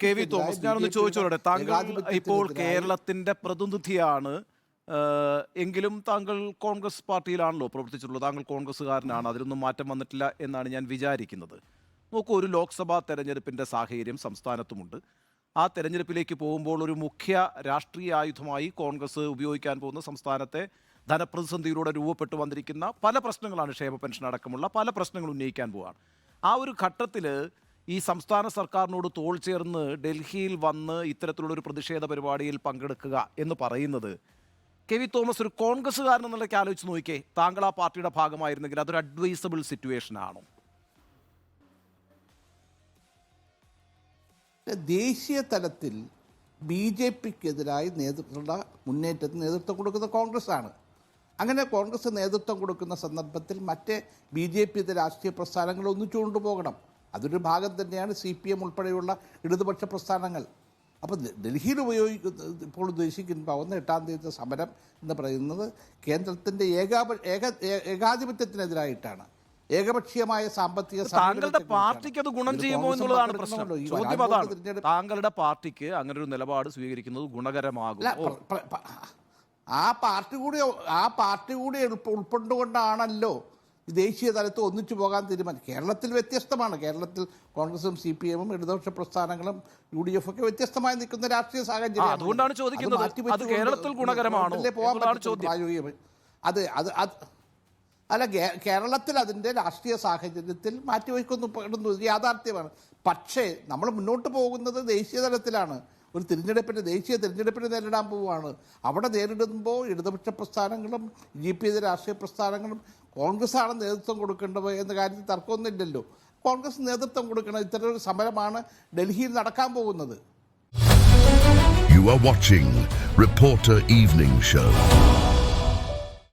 K V Thomas, ഞാനൊന്ന് ചോദിച്ചോട്ടെ, താങ്കൾ ഇപ്പോൾ കേരളത്തിന്റെ പ്രതിനിധിയാണ്, എങ്കിലും താങ്കൾ കോൺഗ്രസ് പാർട്ടിയിലാണല്ലോ പ്രവർത്തിച്ചിട്ടുള്ളത്, താങ്കൾ കോൺഗ്രസ്സുകാരനാണ്, അതിലൊന്നും മാറ്റം വന്നിട്ടില്ല എന്നാണ് ഞാൻ വിചാരിക്കുന്നത്. നോക്കൂ, ഒരു ലോക്സഭാ തെരഞ്ഞെടുപ്പിന്റെ സാഹചര്യം സംസ്ഥാനത്തുമുണ്ട്. ആ തെരഞ്ഞെടുപ്പിലേക്ക് പോകുമ്പോൾ ഒരു മുഖ്യ രാഷ്ട്രീയ ആയുധമായി കോൺഗ്രസ് ഉപയോഗിക്കാൻ പോകുന്ന സംസ്ഥാനത്തെ ധനപ്രതിസന്ധിയിലൂടെ രൂപപ്പെട്ടു വന്നിരിക്കുന്ന പല പ്രശ്നങ്ങളാണ്, ക്ഷേമ പെൻഷൻ അടക്കമുള്ള പല പ്രശ്നങ്ങൾ ഉന്നയിക്കാൻ പോവുകയാണ്. ആ ഒരു ഘട്ടത്തിൽ ഈ സംസ്ഥാന സർക്കാരിനോട് തോൾ ചേർന്ന് ഡൽഹിയിൽ വന്ന് ഇത്തരത്തിലുള്ള ഒരു പ്രതിഷേധ പരിപാടിയിൽ പങ്കെടുക്കുക എന്ന് പറയുന്നത്, കെ വി തോമസ് ഒരു കോൺഗ്രസ്സുകാരൻ എന്നുള്ളതൊക്കെ ആലോചിച്ച് നോക്കിയേ, താങ്കൾ ആ പാർട്ടിയുടെ ഭാഗമായിരുന്നെങ്കിൽ അതൊരു അഡ്വൈസബിൾ സിറ്റുവേഷൻ ആണോ? ദേശീയ തലത്തിൽ BJPക്കെതിരായി മുന്നേറ്റത്തിന് നേതൃത്വം കൊടുക്കുന്ന കോൺഗ്രസ് ആണ്. അങ്ങനെ കോൺഗ്രസ് നേതൃത്വം കൊടുക്കുന്ന സന്ദർഭത്തിൽ മറ്റേ BJP രാഷ്ട്രീയ പ്രസ്ഥാനങ്ങൾ ഒന്നിച്ചു കൊണ്ടുപോകണം. അതൊരു ഭാഗം തന്നെയാണ് CPM ഉൾപ്പെടെയുള്ള ഇടതുപക്ഷ പ്രസ്ഥാനങ്ങൾ. അപ്പോൾ ഡൽഹിയിൽ ഇപ്പോൾ ഉദ്ദേശിക്കുമ്പോൾ 8-ാം തീയതി സമരം എന്ന് പറയുന്നത് കേന്ദ്രത്തിൻ്റെ ഏകാധിപത്യത്തിനെതിരായിട്ടാണ്, ഏകപക്ഷീയമായ സാമ്പത്തിക. താങ്കളുടെ പാർട്ടിക്ക് അത് ഗുണം ചെയ്യുമോ എന്നുള്ളതാണ് പ്രശ്നം. ചോദ്യം അതാണ്, താങ്കളുടെ പാർട്ടിക്ക് അങ്ങനെ ഒരു നിലപാട് സ്വീകരിക്കുന്നത് ഗുണകരമാകും? ആ പാർട്ടി കൂടി ഉൾക്കൊണ്ടുകൊണ്ടാണല്ലോ ദേശീയ തലത്ത് ഒന്നിച്ചു പോകാൻ തീരുമാനം. കേരളത്തിൽ വ്യത്യസ്തമാണ്. കേരളത്തിൽ കോൺഗ്രസും CPM ഇടതുപക്ഷ പ്രസ്ഥാനങ്ങളും UDF ഒക്കെ വ്യത്യസ്തമായി നിൽക്കുന്ന രാഷ്ട്രീയ സാഹചര്യം. അതുകൊണ്ടാണ് ചോദിക്കുന്നത്, അത് കേരളത്തിൽ ഗുണകരമാണോ? അല്ല, കേരളത്തിൽ അതിൻ്റെ രാഷ്ട്രീയ സാഹചര്യത്തിൽ മാറ്റിവെക്കുന്നു യാഥാർത്ഥ്യമാണ്. പക്ഷേ നമ്മൾ മുന്നോട്ട് പോകുന്നത് ദേശീയ തലത്തിലാണ്. ഒരു ദേശീയ തിരഞ്ഞെടുപ്പിനെ നേരിടാൻ പോവുകയാണ്. അവിടെ നേരിടുമ്പോൾ ഇടതുപക്ഷ പ്രസ്ഥാനങ്ങളും BJP രാഷ്ട്രീയ പ്രസ്ഥാനങ്ങളും കോൺഗ്രസ്സാണ് നേതൃത്വം കൊടുക്കേണ്ടത് എന്ന കാര്യത്തിൽ തർക്കമൊന്നുമില്ലല്ലോ. കോൺഗ്രസ് നേതൃത്വം കൊടുക്കണം. ഇത്തരമൊരു സമരമാണ് ഡൽഹിയിൽ നടക്കാൻ പോകുന്നത്. You are watching Reporter Evening Show.